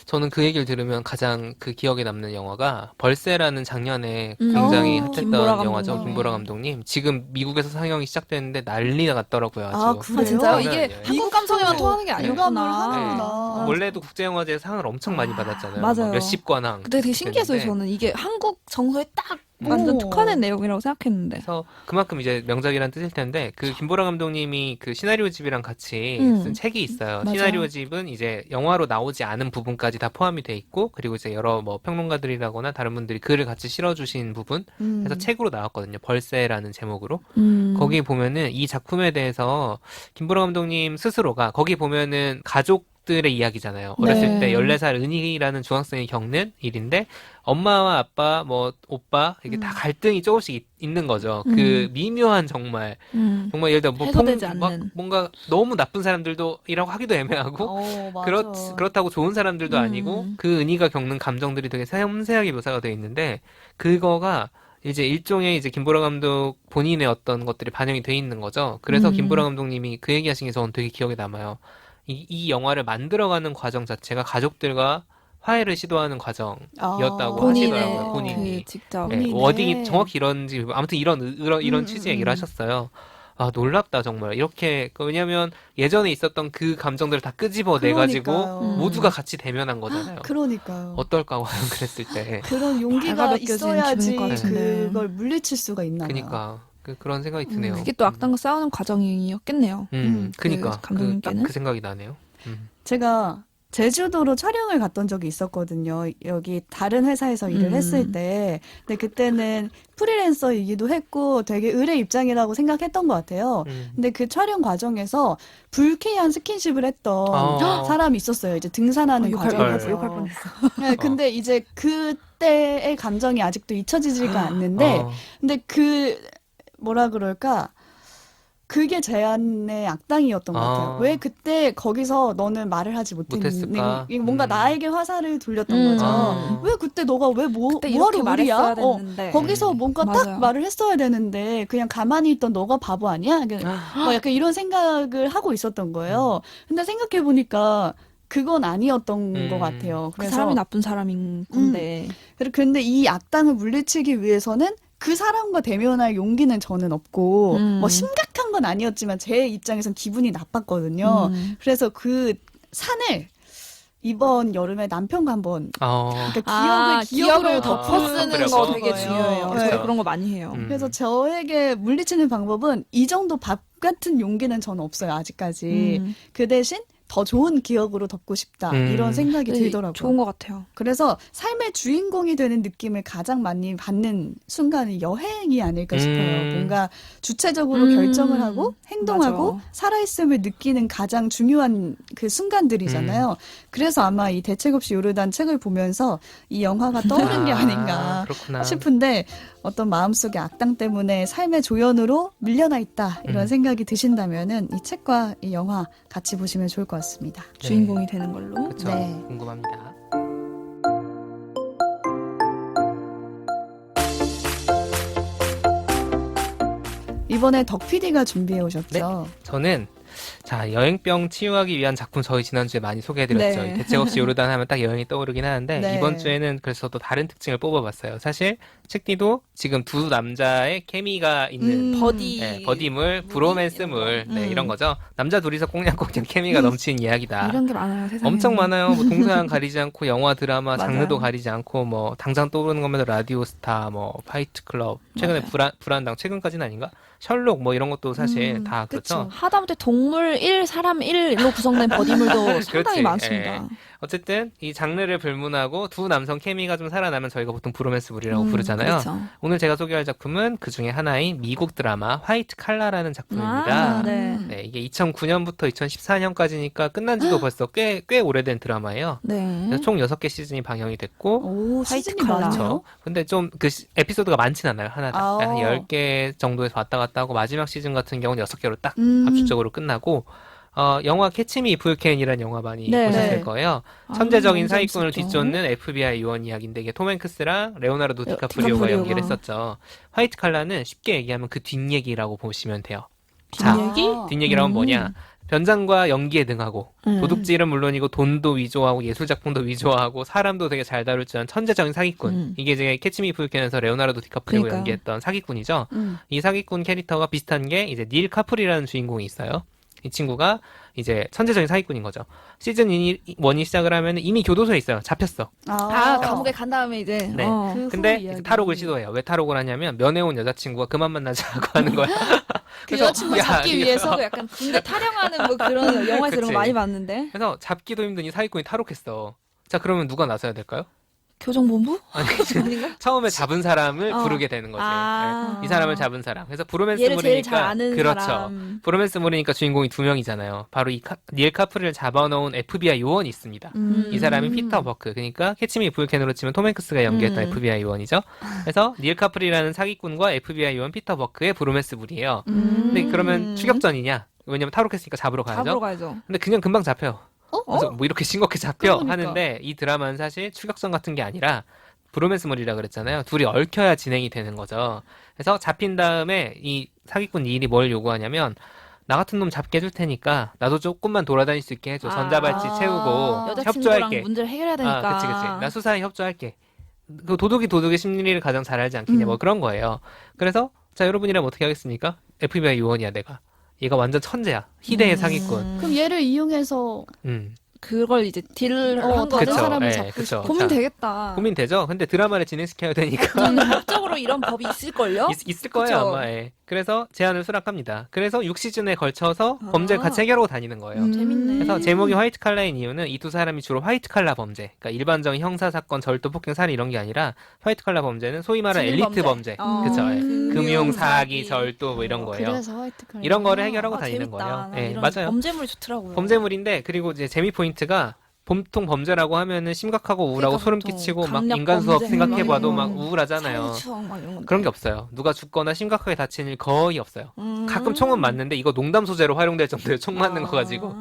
저는 그 얘기를 들으면 가장 그 기억에 남는 영화가 벌새라는 작년에 굉장히 핫했던 김보라 영화죠. 감독님. 김보라 감독님. 지금 미국에서 상영이 시작됐는데 난리가 났더라고요. 아주. 아, 그래요? 아, 진짜요? 장난 이게 아니에요. 한국 감성에만 통하는 게 유감을 아니구나. 하는구나. 원래도 국제영화제 상을 엄청 많이 받았잖아요. 맞아요. 몇십 관왕. 근데 되게 신기했어요, 됐는데. 저는. 이게 한국 정서에 딱 완전 오. 특화된 내용이라고 생각했는데. 그래서 그만큼 이제 명작이란 뜻일 텐데 그 김보라 감독님이 그 시나리오집이랑 같이 쓴 책이 있어요. 맞아요. 시나리오집은 이제 영화로 나오지 않은 부분까지 다 포함이 돼 있고 그리고 이제 여러 뭐 평론가들이라거나 다른 분들이 글을 같이 실어주신 부분 해서 책으로 나왔거든요. 벌새라는 제목으로. 거기 보면은 이 작품에 대해서 김보라 감독님 스스로가 거기 보면은 가족들의 이야기잖아요. 어렸을 네. 때 14살 은희라는 중학생이 겪는 일인데 엄마와 아빠, 뭐 오빠 이게 다 갈등이 조금씩 있는 거죠. 그 미묘한 정말 예를 들어 뭐 해소되지 막 않는. 뭔가 너무 나쁜 사람들도 이라고 하기도 애매하고 맞아. 그렇다고 좋은 사람들도 아니고 그 은희가 겪는 감정들이 되게 섬세하게 묘사가 되어 있는데 그거가 이제 일종의 이제 김보라 감독 본인의 어떤 것들이 반영이 돼 있는 거죠. 그래서 김보라 감독님이 그 얘기하신 게 저는 되게 기억에 남아요. 이 영화를 만들어가는 과정 자체가 가족들과 화해를 시도하는 과정이었다고 본인의 하시더라고요. 본인이. 그 직접. 네, 본인의. 워딩이 정확히 이런지 아무튼 이런 취지의 얘기를 하셨어요. 아 놀랍다 정말 이렇게 왜냐하면 예전에 있었던 그 감정들을 다 끄집어내 가지고 그러니까요. 모두가 같이 대면한 거잖아요. 그러니까요. 어떨까 과연 그랬을 때. 그런 용기가 발가 벗겨진 있어야지 기분일 것 같은데. 그걸 물리칠 수가 있나 봐요. 그니까 그런 생각이 드네요. 그게 또 악당과 싸우는 과정이었겠네요. 그니까 그 감독님께는. 딱 그 생각이 나네요. 제가 제주도로 촬영을 갔던 적이 있었거든요. 여기 다른 회사에서 일을 했을 때. 근데 그때는 프리랜서이기도 했고 되게 의뢰 입장이라고 생각했던 것 같아요. 근데 그 촬영 과정에서 불쾌한 스킨십을 했던 사람이 있었어요. 이제 등산하는 과정에서. 욕할 뻔했어. 네, 근데 이제 그때의 감정이 아직도 잊혀지지가 않는데 근데 뭐라 그럴까? 그게 제 안의 악당이었던 것 같아요. 아. 왜 그때 거기서 너는 말을 하지 못했을까? 이게 뭔가 나에게 화살을 돌렸던 거죠. 아. 왜 그때 너가 왜 그때 뭐하러 이렇게 말했어야 우리야? 됐는데. 거기서 뭔가 딱 맞아요. 말을 했어야 되는데 그냥 가만히 있던 너가 바보 아니야? 뭐 약간 이런 생각을 하고 있었던 거예요. 근데 생각해 보니까 그건 아니었던 것 같아요. 그 사람이 나쁜 사람인 건데. 근데 이 악당을 물리치기 위해서는 그 사람과 대면할 용기는 저는 없고 뭐 심각한 건 아니었지만 제 입장에선 기분이 나빴거든요. 그래서 그 산을 이번 여름에 남편과 한번 그러니까 기억을 덮어 쓰는 거 되게 거예요. 중요해요. 네. 저도 그런 거 많이 해요. 그래서 저에게 물리치는 방법은 이 정도 밥 같은 용기는 저는 없어요. 아직까지. 그 대신 더 좋은 기억으로 덮고 싶다. 이런 생각이 네, 들더라고요. 좋은 것 같아요. 그래서 삶의 주인공이 되는 느낌을 가장 많이 받는 순간이 여행이 아닐까 싶어요. 뭔가 주체적으로 결정을 하고 행동하고 맞아. 살아있음을 느끼는 가장 중요한 그 순간들이잖아요. 그래서 아마 이 대책 없이 요르단 책을 보면서 이 영화가 떠오른 게 아닌가 그렇구나. 싶은데 어떤 마음속의 악당 때문에 삶의 조연으로 밀려나 있다 이런 생각이 드신다면은 이 책과 이 영화 같이 보시면 좋을 것 같습니다. 주인공이 되는 걸로. 그렇죠. 네. 궁금합니다. 이번에 덕 PD가 준비해 오셨죠? 저는 자 여행병 치유하기 위한 작품 저희 지난주에 많이 소개해드렸죠. 네. 대책 없이 요르단 하면 딱 여행이 떠오르긴 하는데 네. 이번 주에는 그래서 또 다른 특징을 뽑아봤어요. 사실 책디도 지금 두 남자의 케미가 있는 버디물, 브로맨스물 이런 거죠. 남자 둘이서 꽁냥꽁냥 케미가 넘치는 이야기다. 이런 게 많아요, 세상에. 엄청 많아요. 뭐 동서양 가리지 않고 영화, 드라마, 맞아요. 장르도 가리지 않고 뭐 당장 떠오르는 거면 라디오스타, 뭐 파이트 클럽, 최근에 불안당 최근까지는 아닌가? 셜록 뭐 이런 것도 사실 다 그렇죠. 하다못해 동물 1, 사람 1로 구성된 버디물도 상당히 그렇지. 많습니다. 예. 어쨌든 이 장르를 불문하고 두 남성 케미가 좀 살아나면 저희가 보통 브로맨스물이라고 부르잖아요. 그렇죠. 오늘 제가 소개할 작품은 그 중에 하나인 미국 드라마 화이트 칼라라는 작품입니다. 네. 네, 이게 2009년부터 2014년까지니까 끝난 지도 벌써 꽤 오래된 드라마예요. 네. 그래서 총 6개 시즌이 방영이 됐고 오, 화이트 시즌이 칼라. 많아요. 그렇죠. 근데 좀 그 에피소드가 많진 않아요. 하나당. 아. 한 10개 정도에서 왔다 갔다 하고 마지막 시즌 같은 경우는 6개로 딱 음. 압축적으로 끝나고 영화 캐치미 이프 유 캔이라는 영화 많이 네. 보셨을 네. 거예요. 아, 천재적인 너무 사기꾼을 재밌었죠. 뒤쫓는 FBI 요원 이야기인데 이게 톰 행크스랑 레오나르도 디카프리오가 디카프리오가. 연기를 했었죠. 화이트 칼라는 쉽게 얘기하면 그 뒷얘기라고 보시면 돼요. 뒷얘기? 뒷얘기라면 뭐냐? 변장과 연기에 능하고 도둑질은 물론이고 돈도 위조하고 예술 작품도 위조하고 사람도 되게 잘 다룰 줄 아는 천재적인 사기꾼. 이게 이제 캐치미 이프 유 캔에서 레오나르도 디카프리오가 그러니까요. 연기했던 사기꾼이죠. 이 사기꾼 캐릭터가 비슷한 게 이제 닐 카프리라는 주인공이 있어요. 이 친구가 이제 천재적인 사기꾼인 거죠. 시즌 1이 시작을 하면 이미 교도소에 있어요. 잡혔어. 다 감옥에 간 다음에 이제 네. 그 근데 후 이야기. 탈옥을 시도해요. 왜 탈옥을 하냐면 면회온 여자친구가 그만 만나자고 하는 거야. 그 여자친구 잡기 위해서 그래서 약간 군대 타령하는 뭐 그런 영화에서 이런 그치. 거 많이 봤는데. 그래서 잡기도 힘든 이 사기꾼이 탈옥했어. 자, 그러면 누가 나서야 될까요? 교정본부? 아니, 아닌가? 처음에 잡은 사람을 부르게 되는 거지. 아. 네. 이 사람을 잡은 사람. 그래서 얘를 제일 잘 브로맨스물이니까 아는 그렇죠. 사람. 브로맨스물이니까 주인공이 두 명이잖아요. 바로 닐 카프리를 잡아놓은 FBI 요원이 있습니다. 이 사람이 피터 버크. 그러니까 캐치미 이프 유 캔으로 치면 톰 행크스가 연기했던 FBI 요원이죠. 그래서 닐 카프리라는 사기꾼과 FBI 요원 피터 버크의 브로맨스물이에요. 근데 그러면 추격전이냐? 왜냐면 탈옥했으니까 잡으러 가야죠. 잡으러 가야죠. 근데 그냥 금방 잡혀요. 그래서 뭐 이렇게 싱겁게 잡혀 그러니까. 하는데 이 드라마는 사실 추격전 같은 게 아니라 브로맨스물이라 그랬잖아요. 둘이 얽혀야 진행이 되는 거죠. 그래서 잡힌 다음에 이 사기꾼 닐이 뭘 요구하냐면 나 같은 놈 잡게 해줄 테니까 나도 조금만 돌아다닐 수 있게 해줘. 전자발찌 채우고 여자친구랑 협조할게. 문제를 해결해야 되니까. 그치. 나 수사에 협조할게. 그 도둑의 심리를 가장 잘 알지 않겠냐. 뭐 그런 거예요. 그래서 자 여러분이라면 어떻게 하겠습니까? FBI 요원이야 내가. 얘가 완전 천재야. 희대의 사기꾼. 그럼 얘를 이용해서 그걸 이제 딜을 한 다른 거죠. 사람을 예, 잡고 그쵸. 싶어. 고민 되겠다. 고민되죠? 근데 드라마를 진행시켜야 되니까. 법적으로 이런 법이 있을걸요? 있을 거예요, 그쵸? 아마. 예. 그래서 제안을 수락합니다. 그래서 6시즌에 걸쳐서 범죄를 같이 해결하고 다니는 거예요. 재밌네. 그래서 제목이 화이트 칼라인 이유는 이 두 사람이 주로 화이트 칼라 범죄, 그러니까 일반적인 형사 사건, 절도, 폭행, 살인 이런 게 아니라 화이트 칼라 범죄는 소위 말하는 지능 엘리트 범죄, 범죄. 그쵸? 예. 금융 사기. 사기, 절도 뭐 이런 거예요. 그래서 화이트 칼라. 이런 거를 해결하고 다니는 재밌다. 거예요. 난 예, 이런 맞아요. 범죄물이 좋더라고요. 범죄물인데 그리고 이제 재미 포인트가 보통 범죄라고 하면은 심각하고 우울하고 그러니까 소름 보통 끼치고 막 강력 인간 수업 범죄, 생각해봐도 막 막 이런 우울하잖아요. 사회 추억 막 이런 건데. 그런 게 없어요. 누가 죽거나 심각하게 다친 일 거의 없어요. 음. 가끔 총은 맞는데 이거 농담 소재로 활용될 정도로 총 맞는 거 가지고.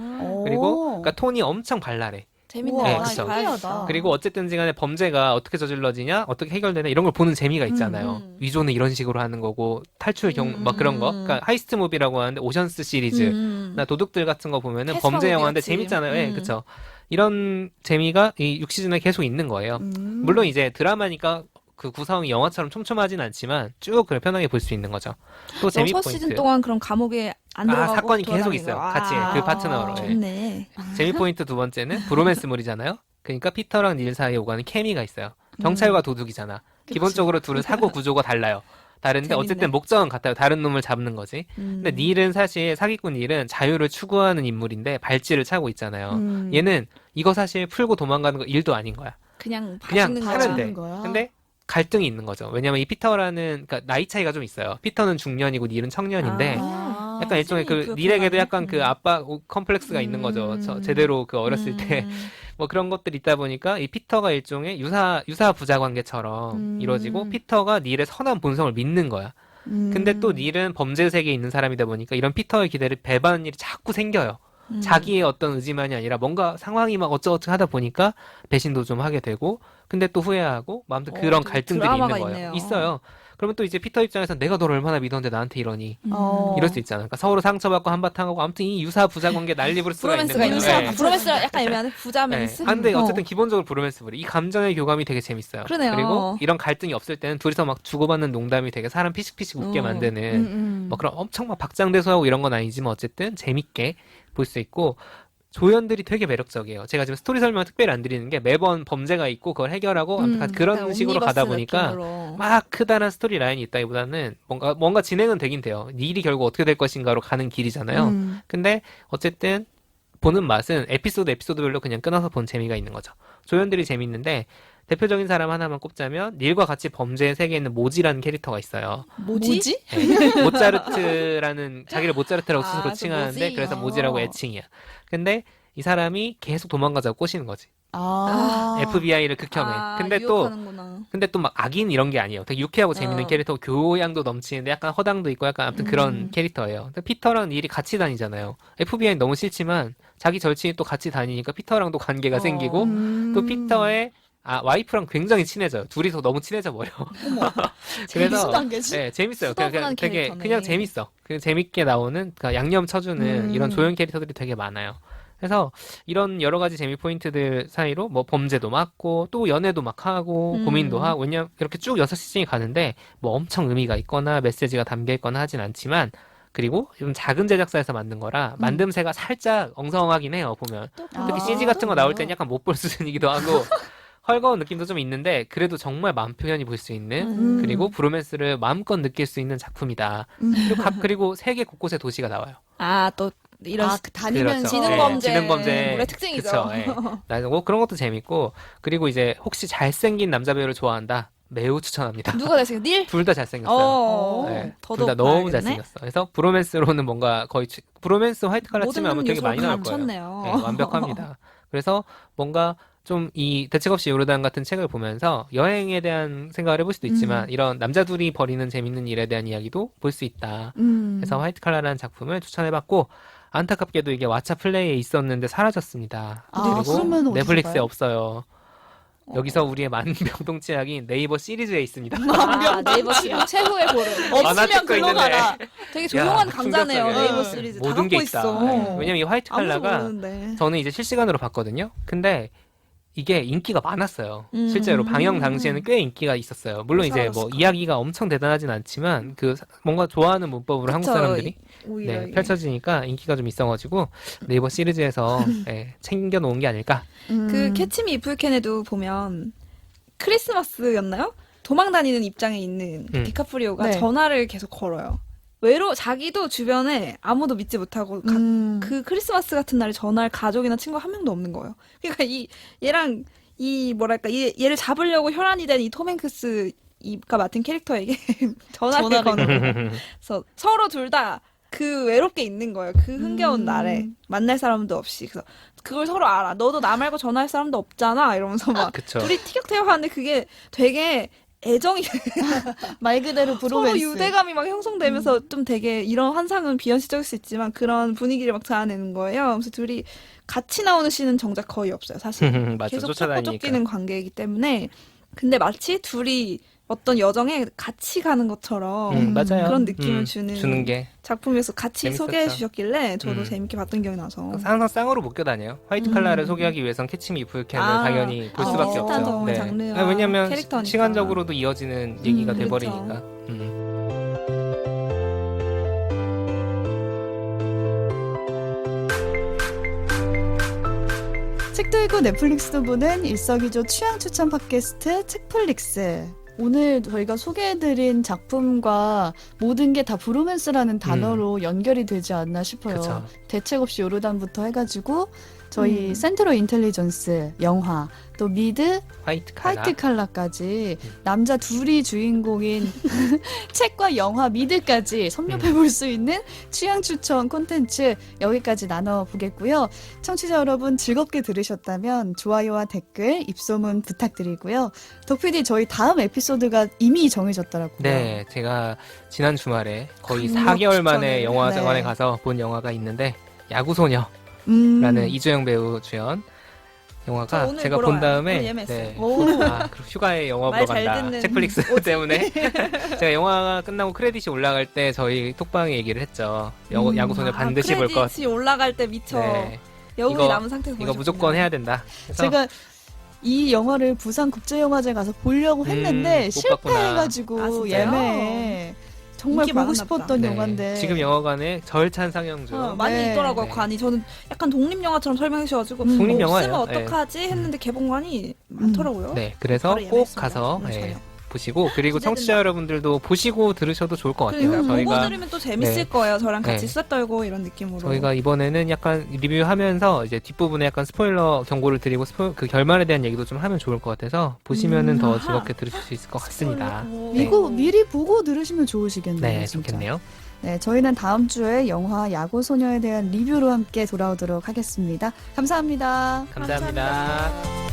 그리고 그러니까 톤이 엄청 발랄해. 재밌네. 네, 아, 그쵸. 봐야겠다. 그리고 어쨌든지 간에 범죄가 어떻게 저질러지냐, 어떻게 해결되냐 이런 걸 보는 재미가 있잖아요. 위조는 이런 식으로 하는 거고 탈출 막 그런 거. 그러니까 하이스트 무비라고 하는데 오션스 시리즈나 도둑들 같은 거 보면은 캐스퍼 범죄 무비 영화인데 같이. 재밌잖아요. 예, 그쵸. 이런 재미가 이 6시즌에 계속 있는 거예요. 물론 이제 드라마니까 그 구성이 영화처럼 촘촘하진 않지만 쭉 그걸 편하게 볼 수 있는 거죠. 또 재미 6시즌 포인트. 동안 그럼 감옥에 안 들어가고 사건이 계속 돌아다니는 있어요. 거야. 같이 그 파트너로. 예. 좋네. 재미 포인트 두 번째는 브로맨스물이잖아요. 그러니까 피터랑 닐 사이에 오가는 케미가 있어요. 경찰과 도둑이잖아. 기본적으로 둘은 사고 구조가 달라요. 다른데 재밌네. 어쨌든 목적은 같아요. 다른 놈을 잡는 거지. 근데 닐은 사실 사기꾼 닐은 자유를 추구하는 인물인데 발찌를 차고 있잖아요. 얘는 이거 사실 풀고 도망가는 거 일도 아닌 거야. 그냥 그냥 봐주는 하면 거야. 돼. 거야. 근데 갈등이 있는 거죠. 왜냐면 이 피터라는 그러니까 나이 차이가 좀 있어요. 피터는 중년이고 닐은 청년인데 약간 일종의 그 그렇구나. 닐에게도 약간 그 아빠 컴플렉스가 있는 거죠. 제대로 그 어렸을 때 뭐 그런 것들이 있다 보니까 이 피터가 일종의 유사 부자 관계처럼 이루어지고 피터가 닐의 선한 본성을 믿는 거야. 근데 또 닐은 범죄 세계에 있는 사람이다 보니까 이런 피터의 기대를 배반하는 일이 자꾸 생겨요. 자기의 어떤 의지만이 아니라 뭔가 상황이 막 어쩌고저쩌고 하다 보니까 배신도 좀 하게 되고 근데 또 후회하고 뭐 아무튼 그런 되게 갈등들이 있는 드라마가 거예요. 있네요. 있어요. 그러면 또 이제 피터 입장에서 내가 너를 얼마나 믿었는데 나한테 이러니 어. 이럴 수 있잖아요. 그러니까 서로 상처받고 한바탕 하고 아무튼 이 유사 부자 관계 난리 부를 수가 있는 브로맨스가 거예요. 있는 네. 브로맨스가 약간 애매하네. 부자맨스. 네. 근데 어쨌든 기본적으로 브로맨스물이 이 감정의 교감이 되게 재밌어요. 그러네요. 그리고 이런 갈등이 없을 때는 둘이서 막 주고받는 농담이 되게 사람 피식피식 웃게 만드는 뭐 그런 엄청 막 박장대소하고 이런 건 아니지만 어쨌든 재밌게 볼 수 있고 조연들이 되게 매력적이에요. 제가 지금 스토리 설명을 특별히 안 드리는 게 매번 범죄가 있고 그걸 해결하고 아무튼 그런 식으로 가다 보니까 막 크다란 스토리 라인이 있다기보다는 뭔가 진행은 되긴 돼요. 이 일이 결국 어떻게 될 것인가로 가는 길이잖아요. 근데 어쨌든 보는 맛은 에피소드별로 그냥 끊어서 본 재미가 있는 거죠. 조연들이 재밌는데 대표적인 사람 하나만 꼽자면 닐과 같이 범죄의 세계에 있는 모지라는 캐릭터가 있어요. 뭐지? 네. 모차르트라는 자기를 모차르트라고 스스로 그 칭하는데 모지? 그래서 모지라고 애칭이야. 근데 이 사람이 계속 도망가자고 꼬시는 거지. FBI를 극혐해. 근데 또 막 악인 이런 게 아니에요. 되게 유쾌하고 재밌는 캐릭터, 교양도 넘치는데 약간 허당도 있고 약간 아무튼 그런 캐릭터예요. 근데 피터랑 닐이 같이 다니잖아요. FBI는 너무 싫지만 자기 절친이 또 같이 다니니까 피터랑도 관계가 생기고 또 피터의 와이프랑 굉장히 친해져요. 둘이서 너무 친해져 버려. 그래서 네, 재밌어요. 수다분한 되게 캐릭터네. 그냥 재밌어. 그냥 재밌게 나오는 그러니까 양념 쳐주는 이런 조연 캐릭터들이 되게 많아요. 그래서 이런 여러 가지 재미 포인트들 사이로 뭐 범죄도 막고 또 연애도 막 하고 고민도 하고 왜냐면 이렇게 쭉 6시즌이 가는데 뭐 엄청 의미가 있거나 메시지가 담겨 있거나 하진 않지만 그리고 좀 작은 제작사에서 만든 거라 만듦새가 살짝 엉성하긴 해요. 보면 특히 CG 같은 거 나올 땐 약간 못 볼 수준이기도 하고 헐거운 느낌도 좀 있는데 그래도 정말 마음 표현이 볼 수 있는 그리고 브로맨스를 마음껏 느낄 수 있는 작품이다. 그리고 세계 곳곳에 도시가 나와요. 또 이런 그 다니면서 지능범죄 물의 특징이죠. 그쵸, 예. 뭐 그런 것도 재밌고 그리고 이제 혹시 잘생긴 남자 배우를 좋아한다. 매우 추천합니다. 누가 잘생겼? 닐? 둘 다 잘생겼어요. 네, 둘 다 너무 잘생겼어. 그래서 브로맨스로는 뭔가 거의 브로맨스 화이트 칼라 치면 아마 되게 많이 나올 거예요. 네, 완벽합니다. 그래서 뭔가 좀 이 대책 없이 요르단 같은 책을 보면서 여행에 대한 생각을 해볼 수도 있지만 이런 남자 둘이 벌이는 재밌는 일에 대한 이야기도 볼 수 있다. 그래서 화이트 칼라라는 작품을 추천해봤고 안타깝게도 이게 왓챠 플레이에 있었는데 사라졌습니다. 그러면 그리고 어디서 넷플릭스에 봐요? 없어요. 여기서 우리의 만병통치약인 네이버 시리즈에 있습니다. 네이버 시리즈 최후의 보름. 만화 없으면 찍고 글로 있는데. 가라. 되게 조용한 야, 강자네요. 충격적이야. 네이버 시리즈 다 모든 게 갖고 있다. 있어. 네. 왜냐면 이 화이트 아무도 칼라가 모르는데. 저는 이제 실시간으로 봤거든요. 근데 이게 인기가 많았어요. 실제로 방영 당시에는 꽤 인기가 있었어요. 물론 이제 뭐 이야기가 엄청 대단하진 않지만 그 뭔가 좋아하는 문법으로 한국 사람들이 오히려 이게. 펼쳐지니까 인기가 좀 있어가지고 네이버 시리즈에서 챙겨 놓은 게 아닐까. 그 캐치미 이프 캔에도 보면 크리스마스였나요? 도망 다니는 입장에 있는 디카프리오가 네. 전화를 계속 걸어요. 자기도 주변에 아무도 믿지 못하고 그 크리스마스 같은 날에 전화할 가족이나 친구 한 명도 없는 거예요. 그러니까 얘랑 얘를 잡으려고 혈안이 된 이 톰 행크스가 맡은 캐릭터에게 전화를 거는 거예요. 그래서 서로 둘 다 그 외롭게 있는 거예요. 그 흥겨운 날에 만날 사람도 없이. 그래서 그걸 서로 알아. 너도 나 말고 전화할 사람도 없잖아. 이러면서 막 그쵸. 둘이 티격태격하는데 그게 되게 애정이 말 그대로 서로 브로맨스. 유대감이 막 형성되면서 좀 되게 이런 환상은 비현실적일 수 있지만 그런 분위기를 막 자아내는 거예요. 그래서 둘이 같이 나오는 씬은 정작 거의 없어요. 사실 맞아. 계속 쫓아다니니까. 쫓기는 관계이기 때문에 근데 마치 둘이 어떤 여정에 같이 가는 것처럼 맞아요. 그런 느낌을 주는 게 작품에서 같이 재밌었죠. 소개해 주셨길래 저도 음. 재밌게 봤던 기억이 나서 항상 쌍으로 묶여 다녀요. 화이트 칼라를 소개하기 위해선 캐치미 이프 유 캔을 당연히 볼 수밖에 비슷한 없죠. 정의 장르와 왜냐면 캐릭터니까. 시간적으로도 이어지는 얘기가 그쵸. 돼버리니까. 책도 읽고 넷플릭스도 보는 일석이조 취향 추천 팟캐스트 책플릭스. 오늘 저희가 소개해드린 작품과 모든 게 다 브로맨스라는 단어로 연결이 되지 않나 싶어요. 그쵸. 대책 없이 요르단부터 해가지고 저희 센트럴 인텔리전스 영화, 또 미드, 화이트 칼라. 화이트 칼라까지 남자 둘이 주인공인 책과 영화 미드까지 섭렵해볼 수 있는 취향 추천 콘텐츠 여기까지 나눠보겠고요. 청취자 여러분 즐겁게 들으셨다면 좋아요와 댓글, 입소문 부탁드리고요. 덕PD 저희 다음 에피소드가 이미 정해졌더라고요. 네, 제가 지난 주말에 거의 강력 4개월 만에 추천을. 영화관에 네. 가서 본 영화가 있는데 야구소녀라는 음. 이주영 배우 주연 저 영화가 오늘 제가 보러 본 와요. 다음에 오늘 예매했어요. 오. 그럼 휴가에 영화 보러 말잘 간다. 듣는 책플릭스 때문에 제가 영화가 끝나고 크레딧이 올라갈 때 저희 톡방에 얘기를 했죠. 야구소녀 반드시 볼 것. 크레딧이 올라갈 때 미쳐 네, 여운이 이거- 남은 상태에서 이거 무조건 해야 된다. 그래서 제가 이 영화를 부산 국제영화제 가서 보려고 했는데 못 봤구나. 실패해가지고 아, 진짜요? 예매에 정말 인기 보고 많았나 싶었던 네, 영화인데 지금 영화관에 절찬 상영 중. 많이 네. 있더라고요. 네. 관이 저는 약간 독립영화처럼 설명해 주셔가지고 독립영화예요. 없으면 네. 어떡하지 했는데 개봉관이 많더라고요. 네, 그래서 바로 꼭 예매했습니다. 가서 오늘 저녁. 보시고 그리고 기대된다. 청취자 여러분들도 보시고 들으셔도 좋을 것 같아요. 그러니까 보고 저희가 들으면 또 재밌을 네. 거예요. 저랑 같이 네. 수다 떨고 이런 느낌으로. 저희가 이번에는 약간 리뷰하면서 이제 뒷부분에 약간 스포일러 경고를 드리고 그 결말에 대한 얘기도 좀 하면 좋을 것 같아서 보시면은 더 아하. 즐겁게 들으실 수 있을 것 같습니다. 이거 미리 보고 들으시면 좋으시겠네요. 네, 진짜. 좋겠네요. 네, 저희는 다음 주에 영화 야구소녀에 대한 리뷰로 함께 돌아오도록 하겠습니다. 감사합니다. 감사합니다. 감사합니다.